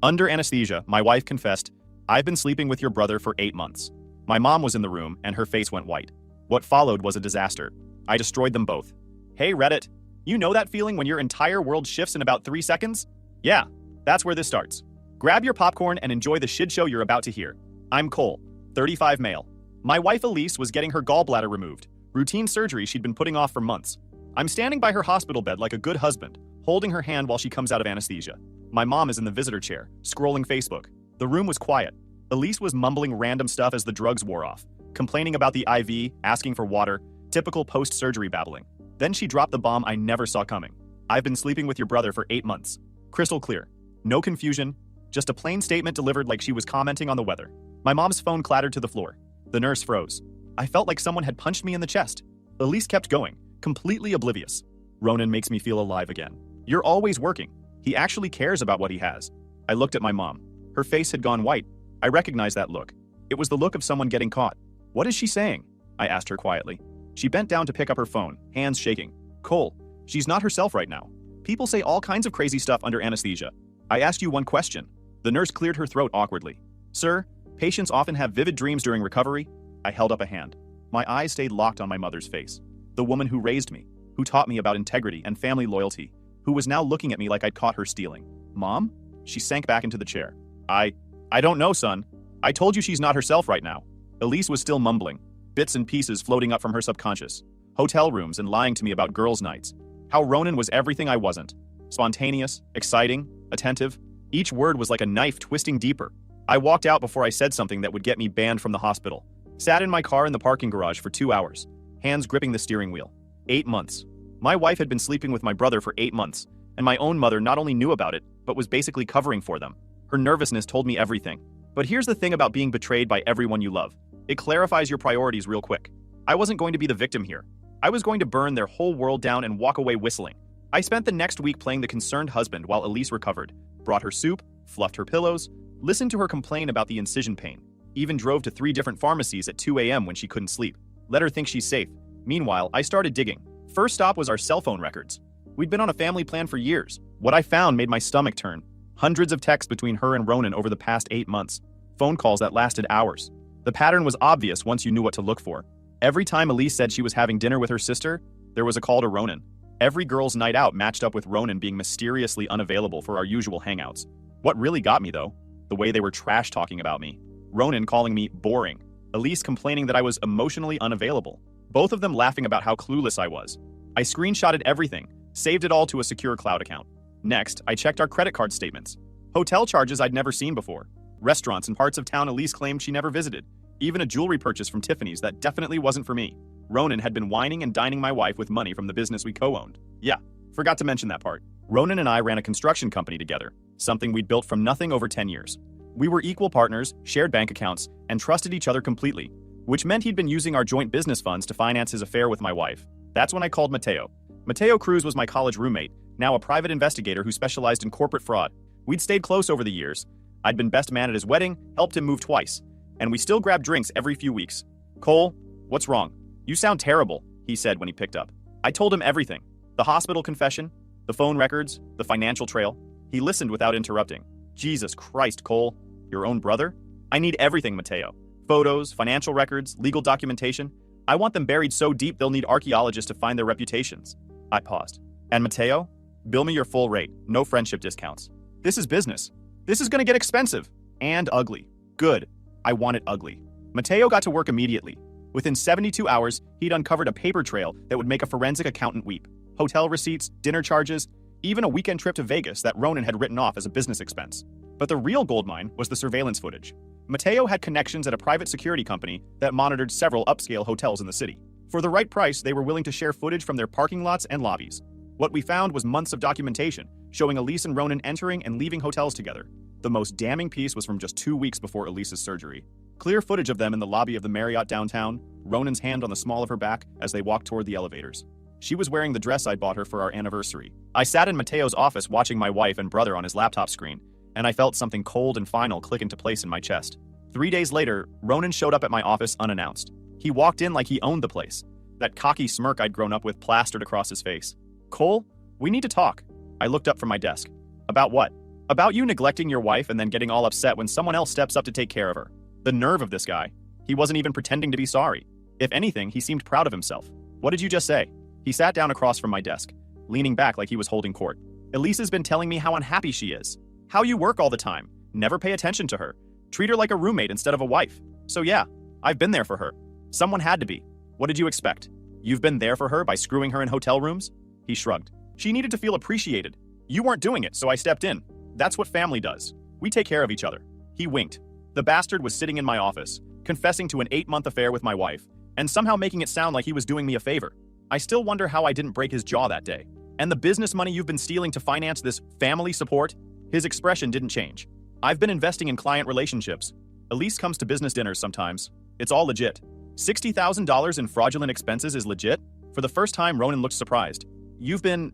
Under anesthesia, my wife confessed, "I've been sleeping with your brother for 8 months." My mom was in the room, and her face went white. What followed was a disaster. I destroyed them both. Hey, Reddit. You know that feeling when your entire world shifts in about 3 seconds? Yeah, that's where this starts. Grab your popcorn and enjoy the shit show you're about to hear. I'm Cole, 35 male. My wife Elise was getting her gallbladder removed, routine surgery she'd been putting off for months. I'm standing by her hospital bed like a good husband, holding her hand while she comes out of anesthesia. My mom is in the visitor chair, scrolling Facebook. The room was quiet. Elise was mumbling random stuff as the drugs wore off, complaining about the IV, asking for water, typical post-surgery babbling. Then she dropped the bomb I never saw coming. I've been sleeping with your brother for 8 months. Crystal clear. No confusion, just a plain statement delivered like she was commenting on the weather. My mom's phone clattered to the floor. The nurse froze. I felt like someone had punched me in the chest. Elise kept going, completely oblivious. Ronan makes me feel alive again. You're always working. He actually cares about what he has. I looked at my mom. Her face had gone white. I recognized that look. It was the look of someone getting caught. What is she saying? I asked her quietly. She bent down to pick up her phone, hands shaking. Cole, she's not herself right now. People say all kinds of crazy stuff under anesthesia. I asked you one question. The nurse cleared her throat awkwardly. Sir, patients often have vivid dreams during recovery. I held up a hand. My eyes stayed locked on my mother's face. The woman who raised me, who taught me about integrity and family loyalty, who was now looking at me like I'd caught her stealing. Mom? She sank back into the chair. I don't know, son. I told you she's not herself right now. Elise was still mumbling, bits and pieces floating up from her subconscious. Hotel rooms and lying to me about girls' nights. How Ronan was everything I wasn't. Spontaneous, exciting, attentive. Each word was like a knife twisting deeper. I walked out before I said something that would get me banned from the hospital. Sat in my car in the parking garage for 2 hours, hands gripping the steering wheel. 8 months. My wife had been sleeping with my brother for 8 months, and my own mother not only knew about it, but was basically covering for them. Her nervousness told me everything. But here's the thing about being betrayed by everyone you love. It clarifies your priorities real quick. I wasn't going to be the victim here. I was going to burn their whole world down and walk away whistling. I spent the next week playing the concerned husband while Elise recovered, brought her soup, fluffed her pillows, listened to her complain about the incision pain, even drove to 3 different pharmacies at 2 a.m. when she couldn't sleep. Let her think she's safe. Meanwhile, I started digging. First stop was our cell phone records. We'd been on a family plan for years. What I found made my stomach turn. Hundreds of texts between her and Ronan over the past 8 months. Phone calls that lasted hours. The pattern was obvious once you knew what to look for. Every time Elise said she was having dinner with her sister, there was a call to Ronan. Every girl's night out matched up with Ronan being mysteriously unavailable for our usual hangouts. What really got me, though? The way they were trash-talking about me. Ronan calling me boring. Elise complaining that I was emotionally unavailable. Both of them laughing about how clueless I was. I screenshotted everything, saved it all to a secure cloud account. Next, I checked our credit card statements. Hotel charges I'd never seen before. Restaurants in parts of town Elise claimed she never visited. Even a jewelry purchase from Tiffany's that definitely wasn't for me. Ronan had been wining and dining my wife with money from the business we co-owned. Yeah, forgot to mention that part. Ronan and I ran a construction company together, something we'd built from nothing over 10 years. We were equal partners, shared bank accounts, and trusted each other completely, which meant he'd been using our joint business funds to finance his affair with my wife. That's when I called Mateo. Mateo Cruz was my college roommate, now a private investigator who specialized in corporate fraud. We'd stayed close over the years. I'd been best man at his wedding, helped him move twice, and we still grabbed drinks every few weeks. Cole, what's wrong? You sound terrible, he said when he picked up. I told him everything. The hospital confession, the phone records, the financial trail. He listened without interrupting. Jesus Christ, Cole. Your own brother? I need everything, Mateo. Photos, financial records, legal documentation. I want them buried so deep they'll need archaeologists to find their reputations. I paused. And Mateo? Bill me your full rate, no friendship discounts. This is business. This is gonna get expensive. And ugly. Good. I want it ugly. Mateo got to work immediately. Within 72 hours, he'd uncovered a paper trail that would make a forensic accountant weep. Hotel receipts, dinner charges, even a weekend trip to Vegas that Ronan had written off as a business expense. But the real goldmine was the surveillance footage. Mateo had connections at a private security company that monitored several upscale hotels in the city. For the right price, they were willing to share footage from their parking lots and lobbies. What we found was months of documentation, showing Elise and Ronan entering and leaving hotels together. The most damning piece was from just 2 weeks before Elise's surgery. Clear footage of them in the lobby of the Marriott downtown, Ronan's hand on the small of her back as they walked toward the elevators. She was wearing the dress I'd bought her for our anniversary. I sat in Mateo's office watching my wife and brother on his laptop screen, and I felt something cold and final click into place in my chest. 3 days later, Ronan showed up at my office unannounced. He walked in like he owned the place. That cocky smirk I'd grown up with plastered across his face. Cole, we need to talk. I looked up from my desk. About what? About you neglecting your wife and then getting all upset when someone else steps up to take care of her. The nerve of this guy. He wasn't even pretending to be sorry. If anything, he seemed proud of himself. What did you just say? He sat down across from my desk, leaning back like he was holding court. Elisa's been telling me how unhappy she is. How you work all the time. Never pay attention to her. Treat her like a roommate instead of a wife. So yeah, I've been there for her. Someone had to be. What did you expect? You've been there for her by screwing her in hotel rooms? He shrugged. She needed to feel appreciated. You weren't doing it, so I stepped in. That's what family does. We take care of each other. He winked. The bastard was sitting in my office, confessing to an 8-month affair with my wife, and somehow making it sound like he was doing me a favor. I still wonder how I didn't break his jaw that day. And the business money you've been stealing to finance this family support? His expression didn't change. I've been investing in client relationships. Elise comes to business dinners sometimes. It's all legit. $60,000 in fraudulent expenses is legit? For the first time, Ronan looked surprised. You've been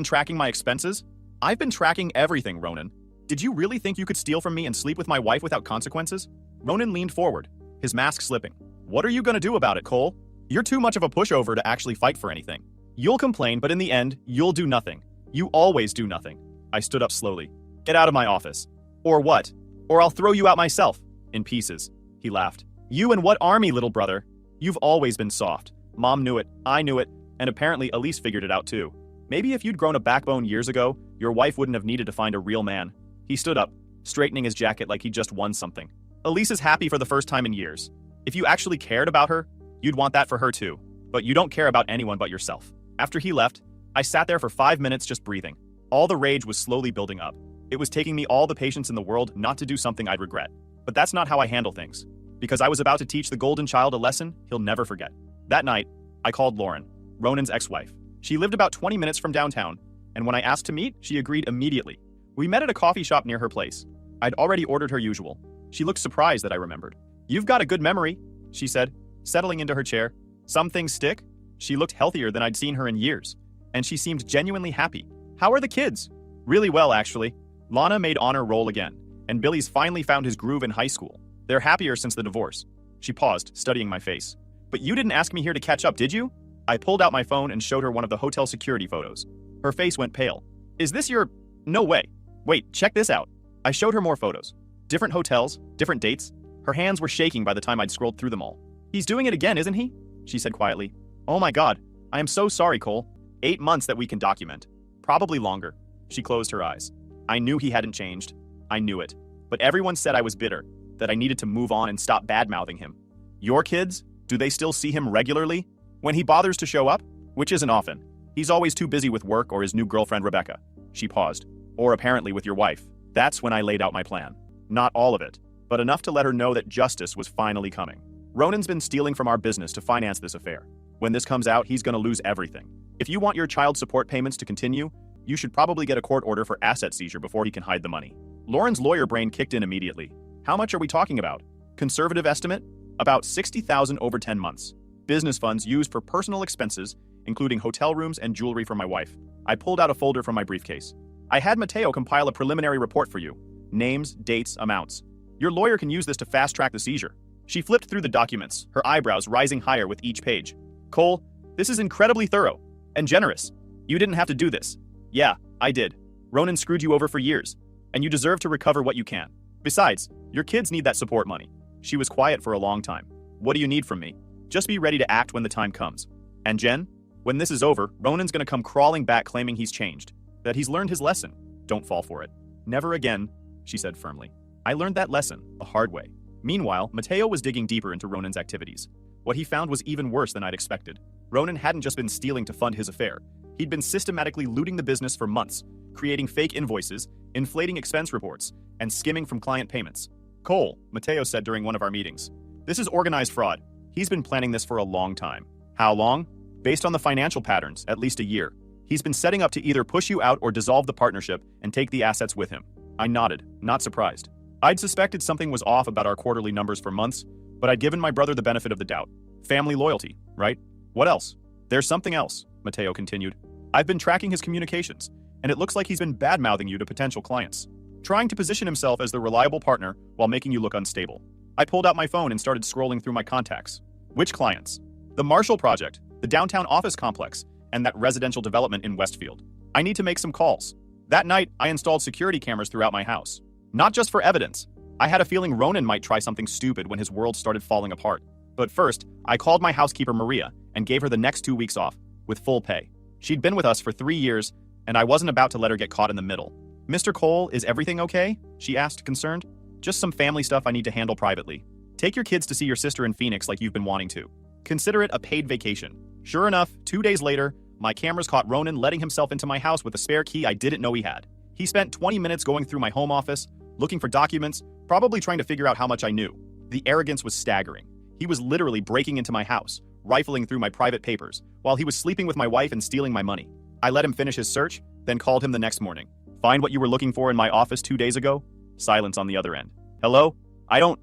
tracking my expenses? I've been tracking everything, Ronan. Did you really think you could steal from me and sleep with my wife without consequences? Ronan leaned forward, his mask slipping. What are you gonna do about it, Cole? You're too much of a pushover to actually fight for anything. You'll complain, but in the end, you'll do nothing. You always do nothing. I stood up slowly. Get out of my office. Or what? Or I'll throw you out myself. In pieces. He laughed. You and what army, little brother? You've always been soft. Mom knew it, I knew it, and apparently Elise figured it out too. Maybe if you'd grown a backbone years ago, your wife wouldn't have needed to find a real man. He stood up, straightening his jacket like he just won something. Elise is happy for the first time in years. If you actually cared about her, you'd want that for her too. But you don't care about anyone but yourself. After he left, I sat there for 5 minutes just breathing. All the rage was slowly building up. It was taking me all the patience in the world not to do something I'd regret. But that's not how I handle things. Because I was about to teach the golden child a lesson he'll never forget. That night, I called Lauren, Ronan's ex-wife. She lived about 20 minutes from downtown, and when I asked to meet, she agreed immediately. We met at a coffee shop near her place. I'd already ordered her usual. She looked surprised that I remembered. You've got a good memory, she said, settling into her chair. Some things stick. She looked healthier than I'd seen her in years, and she seemed genuinely happy. How are the kids? Really well, actually. Lana made honor roll again, and Billy's finally found his groove in high school. They're happier since the divorce. She paused, studying my face. But you didn't ask me here to catch up, did you? I pulled out my phone and showed her one of the hotel security photos. Her face went pale. Is this your... No way. Wait, check this out. I showed her more photos. Different hotels, different dates. Her hands were shaking by the time I'd scrolled through them all. He's doing it again, isn't he? She said quietly. Oh my God. I am so sorry, Cole. 8 months that we can document. Probably longer. She closed her eyes. I knew he hadn't changed. I knew it. But everyone said I was bitter, that I needed to move on and stop bad-mouthing him. Your kids? Do they still see him regularly? When he bothers to show up? Which isn't often. He's always too busy with work or his new girlfriend, Rebecca. She paused. Or apparently with your wife. That's when I laid out my plan. Not all of it, but enough to let her know that justice was finally coming. Ronan's been stealing from our business to finance this affair. When this comes out, he's gonna lose everything. If you want your child support payments to continue, you should probably get a court order for asset seizure before he can hide the money. Lauren's lawyer brain kicked in immediately. How much are we talking about? Conservative estimate? About $60,000 over 10 months. Business funds used for personal expenses, including hotel rooms and jewelry for my wife. I pulled out a folder from my briefcase. I had Mateo compile a preliminary report for you. Names, dates, amounts. Your lawyer can use this to fast-track the seizure. She flipped through the documents, her eyebrows rising higher with each page. Cole, this is incredibly thorough and generous. You didn't have to do this. Yeah, I did. Ronan screwed you over for years, and you deserve to recover what you can. Besides, your kids need that support money. She was quiet for a long time. What do you need from me? Just be ready to act when the time comes. And Jen, when this is over, Ronan's gonna come crawling back claiming he's changed, that he's learned his lesson. Don't fall for it. Never again, she said firmly. I learned that lesson the hard way. Meanwhile, Mateo was digging deeper into Ronan's activities. What he found was even worse than I'd expected. Ronan hadn't just been stealing to fund his affair. He'd been systematically looting the business for months, creating fake invoices, inflating expense reports, and skimming from client payments. Cole, Mateo said during one of our meetings. This is organized fraud. He's been planning this for a long time. How long? Based on the financial patterns, at least a year. He's been setting up to either push you out or dissolve the partnership and take the assets with him. I nodded, not surprised. I'd suspected something was off about our quarterly numbers for months, but I'd given my brother the benefit of the doubt. Family loyalty, right? What else? There's something else, Mateo continued. I've been tracking his communications, and it looks like he's been bad-mouthing you to potential clients, trying to position himself as the reliable partner while making you look unstable. I pulled out my phone and started scrolling through my contacts. Which clients? The Marshall Project, the downtown office complex, and that residential development in Westfield. I need to make some calls. That night, I installed security cameras throughout my house. Not just for evidence. I had a feeling Ronan might try something stupid when his world started falling apart. But first, I called my housekeeper Maria and gave her the next 2 weeks off, with full pay. She'd been with us for 3 years, and I wasn't about to let her get caught in the middle. "Mr. Cole, is everything okay?" she asked, concerned. "Just some family stuff I need to handle privately. Take your kids to see your sister in Phoenix like you've been wanting to. Consider it a paid vacation." Sure enough, 2 days later, my cameras caught Ronan letting himself into my house with a spare key I didn't know he had. He spent 20 minutes going through my home office, looking for documents, probably trying to figure out how much I knew. The arrogance was staggering. He was literally breaking into my house, rifling through my private papers, while he was sleeping with my wife and stealing my money. I let him finish his search, then called him the next morning. "Find what you were looking for in my office 2 days ago?" Silence on the other end. "Hello? I don't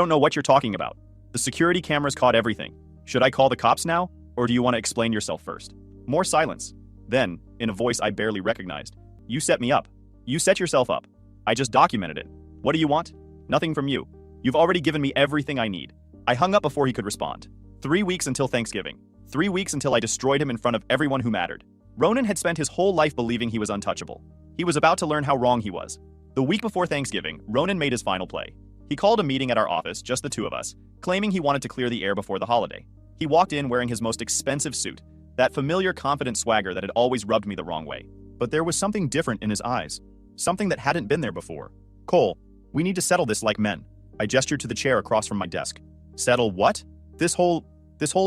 know what you're talking about. The security cameras caught everything. Should I call the cops now, or do you want to explain yourself first?" More silence. Then, in a voice I barely recognized, "You set me up. You set yourself up. I just documented it. What do you want?" "Nothing from you. You've already given me everything I need." I hung up before he could respond. 3 weeks until Thanksgiving. 3 weeks until I destroyed him in front of everyone who mattered. Ronan had spent his whole life believing he was untouchable. He was about to learn how wrong he was. The week before Thanksgiving, Ronan made his final play. He called a meeting at our office, just the two of us, claiming he wanted to clear the air before the holiday. He walked in wearing his most expensive suit, that familiar confident swagger that had always rubbed me the wrong way. But there was something different in his eyes, something that hadn't been there before. "Cole, we need to settle this like men." I gestured to the chair across from my desk. "Settle what? This whole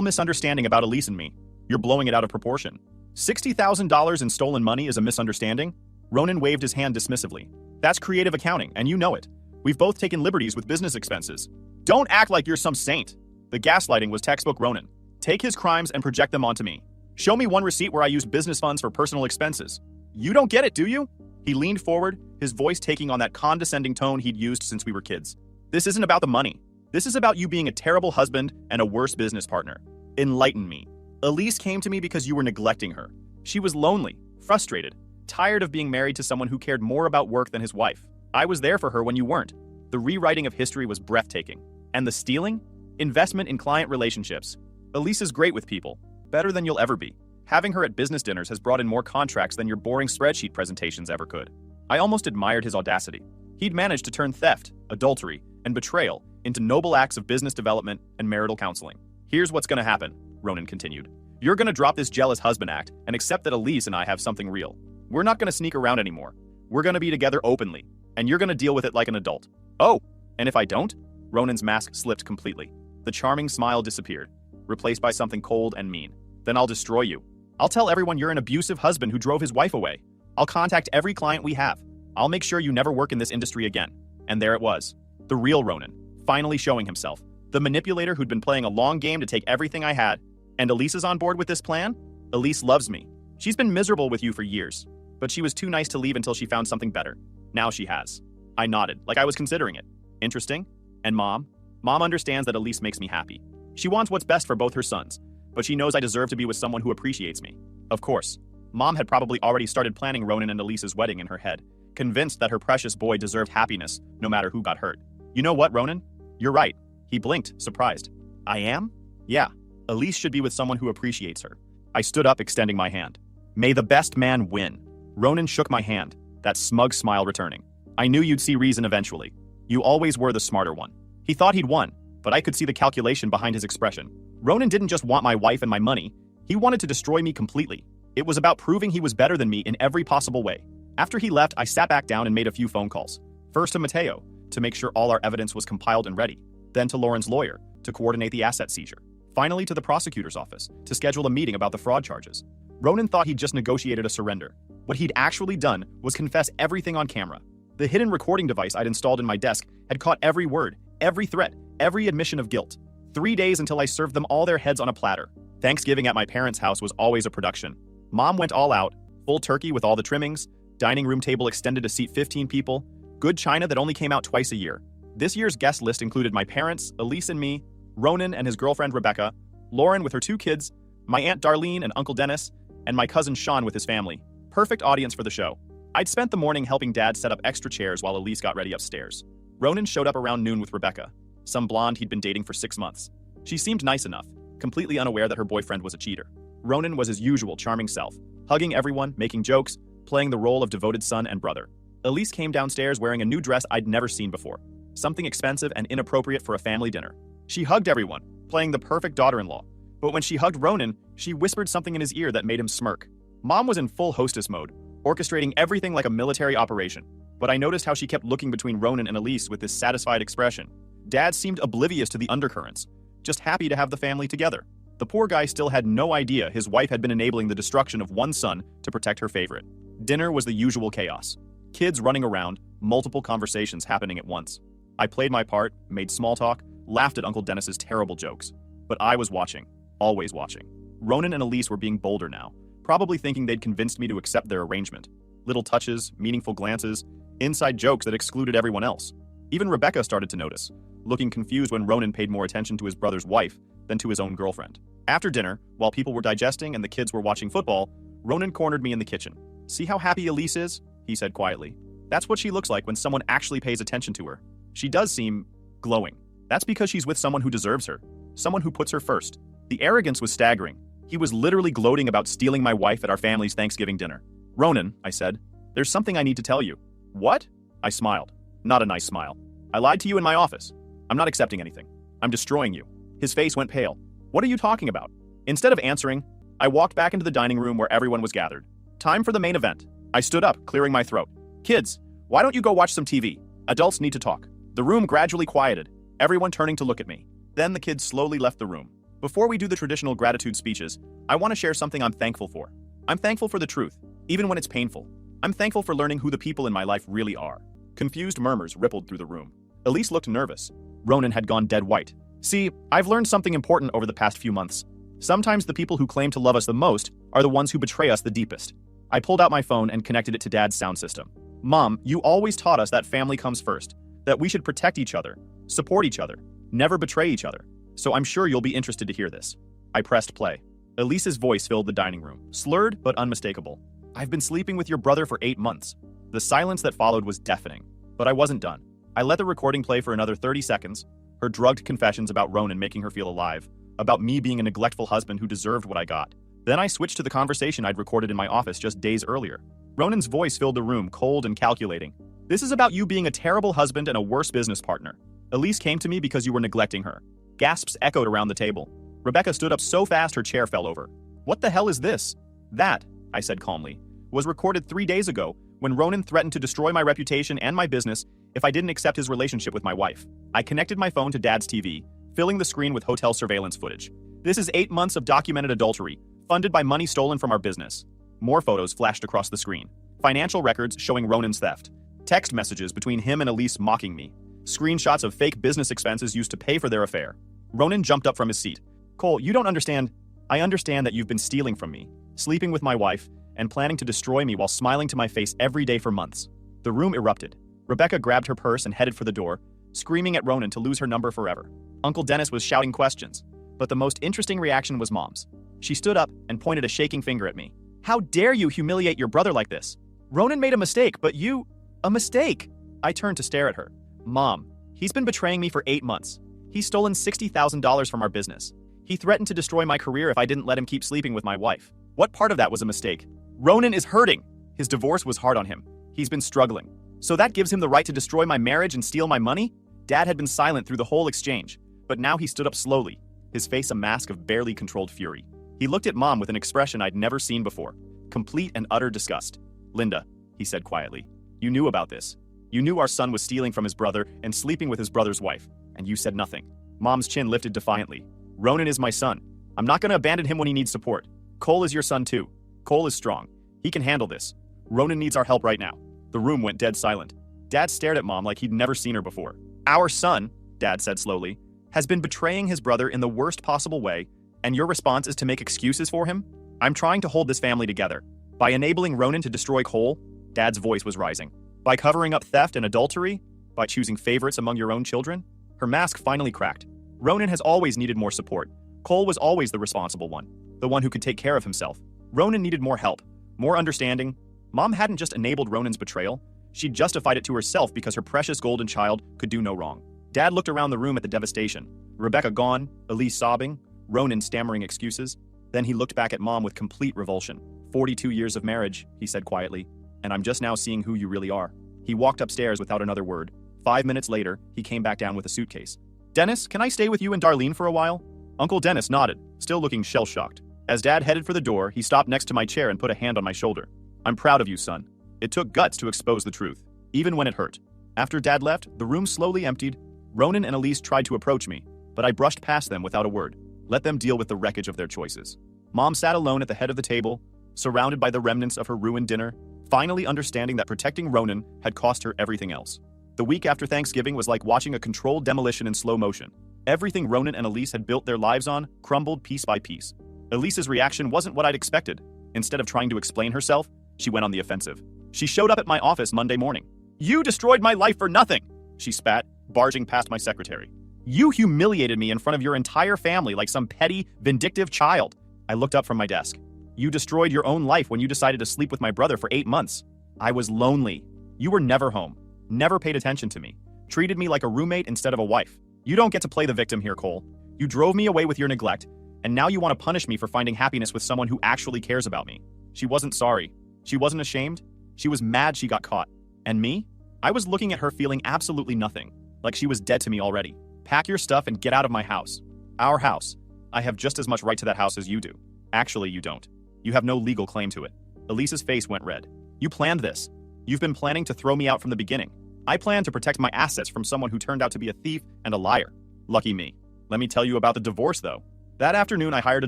misunderstanding about Elise and me. You're blowing it out of proportion. $60,000 in stolen money is a misunderstanding?" Ronan waved his hand dismissively. "That's creative accounting, and you know it. We've both taken liberties with business expenses. Don't act like you're some saint." The gaslighting was textbook Ronan. Take his crimes and project them onto me. Show me one receipt where I used business funds for personal expenses. You don't get it, do you? He leaned forward, his voice taking on that condescending tone he'd used since we were kids. "This isn't about the money. This is about you being a terrible husband and a worse business partner. Enlighten me. Elise came to me because you were neglecting her. She was lonely, frustrated, tired of being married to someone who cared more about work than his wife. I was there for her when you weren't." The rewriting of history was breathtaking. And the stealing? Investment in client relationships. Elise is great with people. Better than you'll ever be. Having her at business dinners has brought in more contracts than your boring spreadsheet presentations ever could. I almost admired his audacity. He'd managed to turn theft, adultery, and betrayal into noble acts of business development and marital counseling. "Here's what's gonna happen," Ronan continued. "You're gonna drop this jealous husband act and accept that Elise and I have something real. We're not gonna sneak around anymore. We're gonna be together openly, and you're gonna deal with it like an adult." "Oh, and if I don't?" Ronan's mask slipped completely. The charming smile disappeared, replaced by something cold and mean. "Then I'll destroy you. I'll tell everyone you're an abusive husband who drove his wife away. I'll contact every client we have. I'll make sure you never work in this industry again." And there it was. The real Ronan, finally showing himself. The manipulator who'd been playing a long game to take everything I had. And Elise is on board with this plan? Elise loves me. She's been miserable with you for years. But she was too nice to leave until she found something better. Now she has. I nodded, like I was considering it. Interesting. And Mom? Mom understands that Elise makes me happy. She wants what's best for both her sons, but she knows I deserve to be with someone who appreciates me. Of course, Mom had probably already started planning Ronan and Elise's wedding in her head, convinced that her precious boy deserved happiness no matter who got hurt. "You know what, Ronan? You're right." He blinked, surprised. "I am?" "Yeah. Elise should be with someone who appreciates her." I stood up, extending my hand. "May the best man win." Ronan shook my hand, that smug smile returning. "I knew you'd see reason eventually. You always were the smarter one." He thought he'd won, but I could see the calculation behind his expression. Ronan didn't just want my wife and my money. He wanted to destroy me completely. It was about proving he was better than me in every possible way. After he left, I sat back down and made a few phone calls. First to Mateo, to make sure all our evidence was compiled and ready. Then to Lauren's lawyer, to coordinate the asset seizure. Finally to the prosecutor's office, to schedule a meeting about the fraud charges. Ronan thought he'd just negotiated a surrender. What he'd actually done was confess everything on camera. The hidden recording device I'd installed in my desk had caught every word, every threat, every admission of guilt. 3 days until I served them all their heads on a platter. Thanksgiving at my parents' house was always a production. Mom went all out, full turkey with all the trimmings, dining room table extended to seat 15 people, good china that only came out twice a year. This year's guest list included my parents, Elise and me, Ronan and his girlfriend Rebecca, Lauren with her 2 kids, my Aunt Darlene and Uncle Dennis, and my cousin Sean with his family. Perfect audience for the show. I'd spent the morning helping Dad set up extra chairs while Elise got ready upstairs. Ronan showed up around noon with Rebecca, some blonde he'd been dating for 6 months. She seemed nice enough, completely unaware that her boyfriend was a cheater. Ronan was his usual charming self, hugging everyone, making jokes, playing the role of devoted son and brother. Elise came downstairs wearing a new dress I'd never seen before, something expensive and inappropriate for a family dinner. She hugged everyone, playing the perfect daughter-in-law. But when she hugged Ronan, she whispered something in his ear that made him smirk. Mom was in full hostess mode, orchestrating everything like a military operation. But I noticed how she kept looking between Ronan and Elise with this satisfied expression. Dad seemed oblivious to the undercurrents, just happy to have the family together. The poor guy still had no idea his wife had been enabling the destruction of one son to protect her favorite. Dinner was the usual chaos. Kids running around, multiple conversations happening at once. I played my part, made small talk, laughed at Uncle Dennis's terrible jokes. But I was watching, always watching. Ronan and Elise were being bolder now, probably thinking they'd convinced me to accept their arrangement. Little touches, meaningful glances, inside jokes that excluded everyone else. Even Rebecca started to notice, looking confused when Ronan paid more attention to his brother's wife than to his own girlfriend. After dinner, while people were digesting and the kids were watching football, Ronan cornered me in the kitchen. "See how happy Elise is?" he said quietly. "That's what she looks like when someone actually pays attention to her. She does seem glowing. That's because she's with someone who deserves her, someone who puts her first." The arrogance was staggering. He was literally gloating about stealing my wife at our family's Thanksgiving dinner. "Ronan," I said, "there's something I need to tell you." "What?" I smiled. Not a nice smile. "I lied to you in my office. I'm not accepting anything. I'm destroying you." His face went pale. "What are you talking about?" Instead of answering, I walked back into the dining room where everyone was gathered. Time for the main event. I stood up, clearing my throat. "Kids, why don't you go watch some TV? Adults need to talk." The room gradually quieted, everyone turning to look at me. Then the kids slowly left the room. Before we do the traditional gratitude speeches, I want to share something I'm thankful for. I'm thankful for the truth, even when it's painful. I'm thankful for learning who the people in my life really are. Confused murmurs rippled through the room. Elise looked nervous. Ronan had gone dead white. "See, I've learned something important over the past few months. Sometimes the people who claim to love us the most are the ones who betray us the deepest." I pulled out my phone and connected it to Dad's sound system. "Mom, you always taught us that family comes first, that we should protect each other, support each other, never betray each other. So I'm sure you'll be interested to hear this." I pressed play. Elise's voice filled the dining room, slurred but unmistakable. "I've been sleeping with your brother for 8 months. The silence that followed was deafening. But I wasn't done. I let the recording play for another 30 seconds, her drugged confessions about Ronan making her feel alive, about me being a neglectful husband who deserved what I got. Then I switched to the conversation I'd recorded in my office just days earlier. Ronan's voice filled the room, cold and calculating. "This is about you being a terrible husband and a worse business partner. Elise came to me because you were neglecting her." Gasps echoed around the table. Rebecca stood up so fast her chair fell over. "What the hell is this?" "That," I said calmly, "was recorded 3 days ago when Ronan threatened to destroy my reputation and my business if I didn't accept his relationship with my wife." I connected my phone to Dad's TV, filling the screen with hotel surveillance footage. "This is 8 months of documented adultery, funded by money stolen from our business." More photos flashed across the screen. Financial records showing Ronan's theft. Text messages between him and Elise mocking me. Screenshots of fake business expenses used to pay for their affair. Ronan jumped up from his seat. "Cole, you don't understand. I understand that you've been stealing from me, sleeping with my wife, and planning to destroy me while smiling to my face every day for months." The room erupted. Rebecca grabbed her purse and headed for the door, screaming at Ronan to lose her number forever. Uncle Dennis was shouting questions, but the most interesting reaction was Mom's. She stood up and pointed a shaking finger at me. "How dare you humiliate your brother like this? Ronan made a mistake, but you... A mistake?" I turned to stare at her. "Mom, he's been betraying me for 8 months. He's stolen $60,000 from our business. He threatened to destroy my career if I didn't let him keep sleeping with my wife. What part of that was a mistake? Ronan is hurting. His divorce was hard on him. He's been struggling. So that gives him the right to destroy my marriage and steal my money?" Dad had been silent through the whole exchange, but now he stood up slowly, his face a mask of barely controlled fury. He looked at Mom with an expression I'd never seen before, complete and utter disgust. "Linda," he said quietly, "you knew about this. You knew our son was stealing from his brother and sleeping with his brother's wife, and you said nothing." Mom's chin lifted defiantly. "Ronan is my son. I'm not going to abandon him when he needs support. Cole is your son too. Cole is strong. He can handle this. Ronan needs our help right now." The room went dead silent. Dad stared at Mom like he'd never seen her before. "Our son," Dad said slowly, "has been betraying his brother in the worst possible way, and your response is to make excuses for him? I'm trying to hold this family together. By enabling Ronan to destroy Cole," Dad's voice was rising. "By covering up theft and adultery? By choosing favorites among your own children?" Her mask finally cracked. "Ronan has always needed more support. Cole was always the responsible one, the one who could take care of himself. Ronan needed more help, more understanding. Mom hadn't just enabled Ronan's betrayal, she'd justified it to herself because her precious golden child could do no wrong." Dad looked around the room at the devastation. Rebecca gone, Elise sobbing, Ronan stammering excuses. Then he looked back at Mom with complete revulsion. 42 years of marriage, he said quietly. and I'm just now seeing who you really are." He walked upstairs without another word. 5 minutes later, he came back down with a suitcase. "Dennis, can I stay with you and Darlene for a while?" Uncle Dennis nodded, still looking shell-shocked. As Dad headed for the door, he stopped next to my chair and put a hand on my shoulder. "I'm proud of you, son. It took guts to expose the truth, even when it hurt." After Dad left, the room slowly emptied. Ronan and Elise tried to approach me, but I brushed past them without a word. Let them deal with the wreckage of their choices. Mom sat alone at the head of the table, surrounded by the remnants of her ruined dinner, finally understanding that protecting Ronan had cost her everything else. The week after Thanksgiving was like watching a controlled demolition in slow motion. Everything Ronan and Elise had built their lives on crumbled piece by piece. Elise's reaction wasn't what I'd expected. Instead of trying to explain herself, she went on the offensive. She showed up at my office Monday morning. "You destroyed my life for nothing," she spat, barging past my secretary. "You humiliated me in front of your entire family like some petty, vindictive child." I looked up from my desk. "You destroyed your own life when you decided to sleep with my brother for 8 months. I was lonely. You were never home, never paid attention to me, treated me like a roommate instead of a wife. You don't get to play the victim here, Cole. You drove me away with your neglect, and now you want to punish me for finding happiness with someone who actually cares about me." She wasn't sorry. She wasn't ashamed. She was mad she got caught. And me? I was looking at her feeling absolutely nothing, like she was dead to me already. "Pack your stuff and get out of my house." Our house. I have just as much right to that house as you do. Actually, you don't. You have no legal claim to it. Elise's face went red. "You planned this. You've been planning to throw me out from the beginning. I planned to protect my assets from someone who turned out to be a thief and a liar. Lucky me. Let me tell you about the divorce, though. That afternoon, I hired a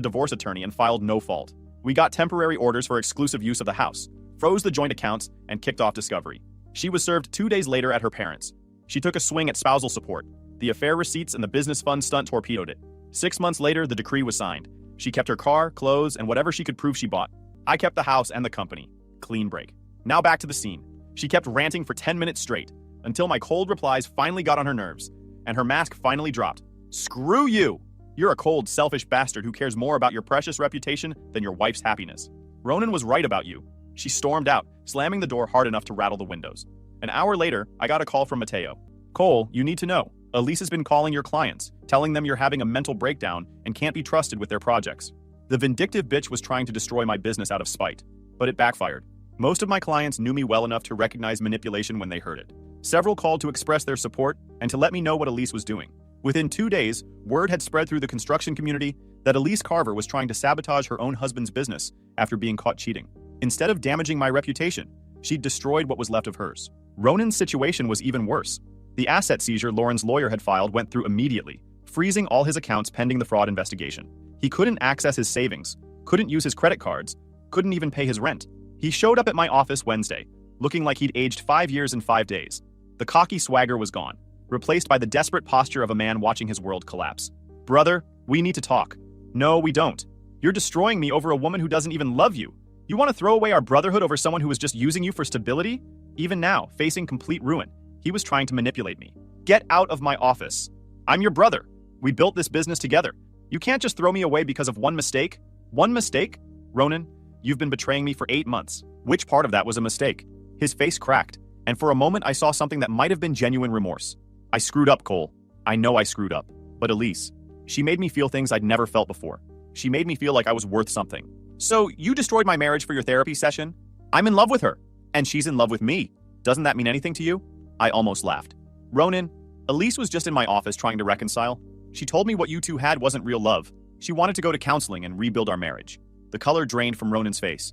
divorce attorney and filed no fault. We got temporary orders for exclusive use of the house, froze the joint accounts, and kicked off discovery. She was served 2 days later at her parents'. She took a swing at spousal support. The affair receipts and the business fund stunt torpedoed it. 6 months later, the decree was signed. She kept her car, clothes, and whatever she could prove she bought. I kept the house and the company. Clean break. Now back to the scene. She kept ranting for 10 minutes straight, until my cold replies finally got on her nerves, and her mask finally dropped. "Screw you! You're a cold, selfish bastard who cares more about your precious reputation than your wife's happiness. Ronan was right about you." She stormed out, slamming the door hard enough to rattle the windows. An hour later, I got a call from Mateo. "Cole, you need to know. Elise has been calling your clients, telling them you're having a mental breakdown and can't be trusted with their projects." The vindictive bitch was trying to destroy my business out of spite, but it backfired. Most of my clients knew me well enough to recognize manipulation when they heard it. Several called to express their support and to let me know what Elise was doing. Within 2 days, word had spread through the construction community that Elise Carver was trying to sabotage her own husband's business after being caught cheating. Instead of damaging my reputation, she'd destroyed what was left of hers. Ronan's situation was even worse. The asset seizure Lauren's lawyer had filed went through immediately, freezing all his accounts pending the fraud investigation. He couldn't access his savings, couldn't use his credit cards, couldn't even pay his rent. He showed up at my office Wednesday, looking like he'd aged 5 years in 5 days. The cocky swagger was gone, replaced by the desperate posture of a man watching his world collapse. "Brother, we need to talk." "No, we don't. You're destroying me over a woman who doesn't even love you. You want to throw away our brotherhood over someone who was just using you for stability?" Even now, facing complete ruin, he was trying to manipulate me. "Get out of my office. I'm your brother. We built this business together. You can't just throw me away because of one mistake." "One mistake? Ronan, you've been betraying me for 8 months. Which part of that was a mistake?" His face cracked, and for a moment I saw something that might have been genuine remorse. "I screwed up, Cole. I know I screwed up. But Elise, she made me feel things I'd never felt before. She made me feel like I was worth something." "So you destroyed my marriage for your therapy session?" "I'm in love with her, and she's in love with me. Doesn't that mean anything to you?" I almost laughed. "Ronan, Elise was just in my office trying to reconcile. She told me what you two had wasn't real love. She wanted to go to counseling and rebuild our marriage." The color drained from Ronan's face.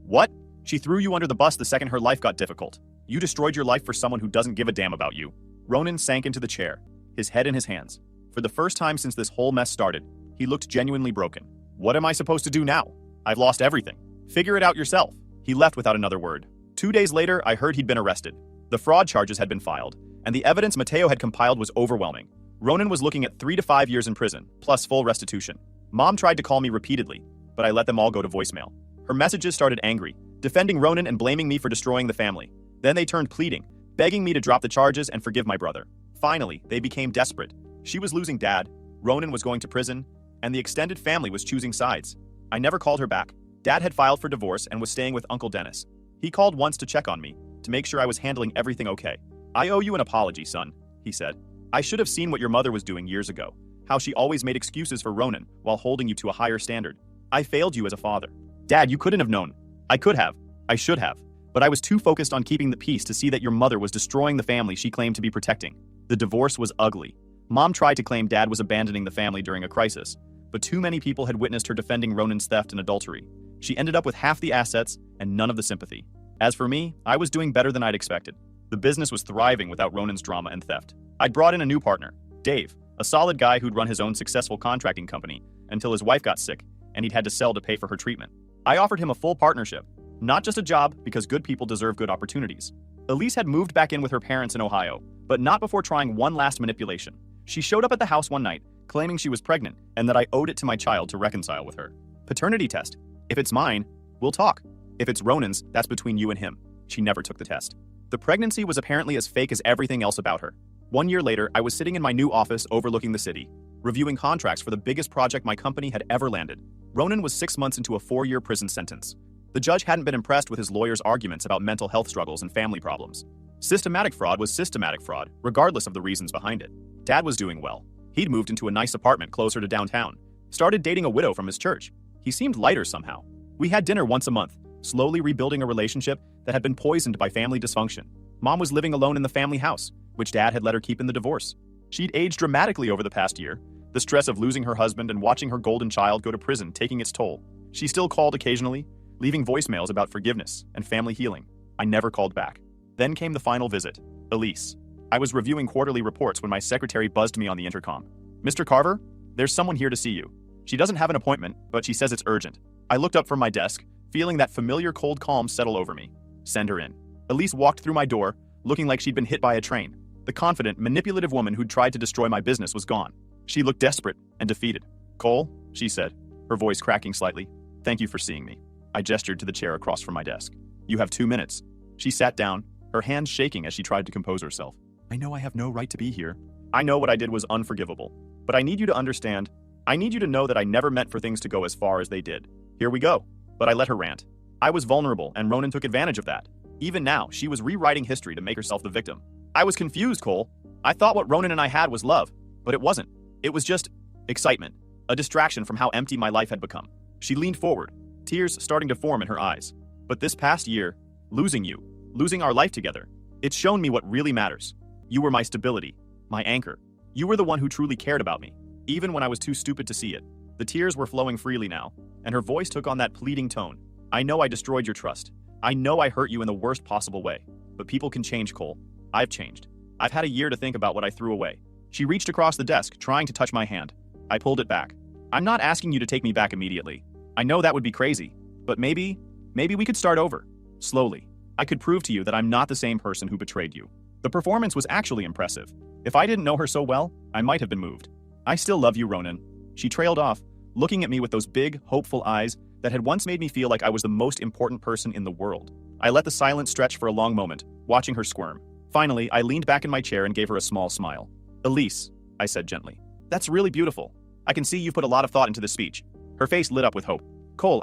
What? She threw you under the bus the second her life got difficult. You destroyed your life for someone who doesn't give a damn about you." Ronan sank into the chair, his head in his hands. For the first time since this whole mess started, he looked genuinely broken. "What am I supposed to do now? I've lost everything. Figure it out yourself." He left without another word. 2 days later, I heard he'd been arrested. The fraud charges had been filed, and the evidence Mateo had compiled was overwhelming. Ronan was looking at 3 to 5 years in prison, plus full restitution. Mom tried to call me repeatedly, but I let them all go to voicemail. Her messages started angry, defending Ronan and blaming me for destroying the family. Then they turned pleading, begging me to drop the charges and forgive my brother. Finally, they became desperate. She was losing Dad, Ronan was going to prison, and the extended family was choosing sides. I never called her back. Dad had filed for divorce and was staying with Uncle Dennis. He called once to check on me, to make sure I was handling everything okay. "I owe you an apology, son," he said. "I should have seen what your mother was doing years ago, how she always made excuses for Ronan while holding you to a higher standard. I failed you as a father. Dad, you couldn't have known. I could have. I should have. but I was too focused on keeping the peace to see that your mother was destroying the family she claimed to be protecting. The divorce was ugly. Mom tried to claim Dad was abandoning the family during a crisis, but too many people had witnessed her defending Ronan's theft and adultery. She ended up with half the assets and none of the sympathy. As for me, I was doing better than I'd expected. The business was thriving without Ronan's drama and theft. I'd brought in a new partner, Dave, a solid guy who'd run his own successful contracting company until his wife got sick and he'd had to sell to pay for her treatment. I offered him a full partnership, not just a job, because good people deserve good opportunities. Elise had moved back in with her parents in Ohio, but not before trying one last manipulation. She showed up at the house one night, claiming she was pregnant and that I owed it to my child to reconcile with her. Paternity test. If it's mine, we'll talk. If it's Ronan's, that's between you and him. She never took the test. The pregnancy was apparently as fake as everything else about her. 1 year later, I was sitting in my new office overlooking the city, reviewing contracts for the biggest project my company had ever landed. Ronan was 6 months into a 4-year prison sentence. The judge hadn't been impressed with his lawyer's arguments about mental health struggles and family problems. Systematic fraud was systematic fraud, regardless of the reasons behind it. Dad was doing well. He'd moved into a nice apartment closer to downtown, started dating a widow from his church. He seemed lighter somehow. We had dinner once a month, slowly rebuilding a relationship that had been poisoned by family dysfunction. Mom was living alone in the family house, which Dad had let her keep in the divorce. She'd aged dramatically over the past year, the stress of losing her husband and watching her golden child go to prison taking its toll. She still called occasionally, leaving voicemails about forgiveness and family healing. I never called back. Then came the final visit, Elise. I was reviewing quarterly reports when my secretary buzzed me on the intercom. "Mr. Carver, there's someone here to see you. She doesn't have an appointment, but she says it's urgent." I looked up from my desk, feeling that familiar cold calm settle over me. "Send her in." Elise walked through my door, looking like she'd been hit by a train. The confident, manipulative woman who'd tried to destroy my business was gone. She looked desperate and defeated. "Cole," she said, her voice cracking slightly. "Thank you for seeing me." I gestured to the chair across from my desk. "You have 2 minutes." She sat down, her hands shaking as she tried to compose herself. "I know I have no right to be here. I know what I did was unforgivable. But I need you to understand. I need you to know that I never meant for things to go as far as they did. Here we go." But I let her rant. I was vulnerable, and Ronan took advantage of that. Even now, she was rewriting history to make herself the victim. I was confused, Cole. I thought what Ronan and I had was love, but it wasn't. It was just excitement, a distraction from how empty my life had become. She leaned forward, tears starting to form in her eyes. "But this past year, losing you, losing our life together, it's shown me what really matters. You were my stability, my anchor. You were the one who truly cared about me, even when I was too stupid to see it." The tears were flowing freely now, and her voice took on that pleading tone. "I know I destroyed your trust. I know I hurt you in the worst possible way. But people can change, Cole. I've changed. I've had a year to think about what I threw away." She reached across the desk, trying to touch my hand. I pulled it back. "I'm not asking you to take me back immediately. I know that would be crazy, but maybe we could start over. Slowly. I could prove to you that I'm not the same person who betrayed you." The performance was actually impressive. If I didn't know her so well, I might have been moved. "I still love you, Ronan." She trailed off, looking at me with those big, hopeful eyes that had once made me feel like I was the most important person in the world. I let the silence stretch for a long moment, watching her squirm. Finally, I leaned back in my chair and gave her a small smile. "Elise," I said gently, "that's really beautiful. I can see you've put a lot of thought into this speech." Her face lit up with hope. "Cole,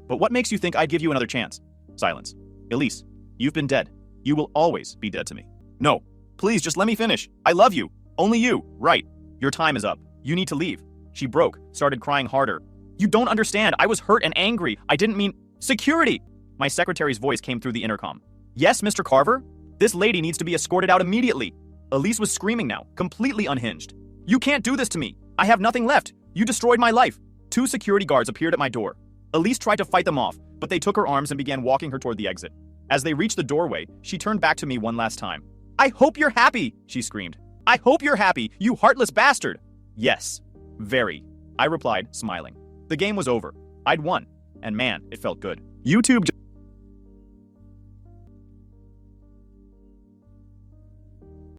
but what makes you think I'd give you another chance?" Silence. "Elise, you've been dead. You will always be dead to me." "No, please just let me finish. I love you. Only you, right? Your time is up. You need to leave." She broke, started crying harder. "You don't understand. I was hurt and angry. I didn't mean— Security!" My secretary's voice came through the intercom. "Yes, Mr. Carver? This lady needs to be escorted out immediately." Elise was screaming now, completely unhinged. "You can't do this to me. I have nothing left. You destroyed my life." 2 security guards appeared at my door. Elise tried to fight them off, but they took her arms and began walking her toward the exit. As they reached the doorway, she turned back to me one last time. "I hope you're happy," she screamed. "I hope you're happy, you heartless bastard." "Yes, very," I replied, smiling. The game was over. I'd won, and man, it felt good. YouTube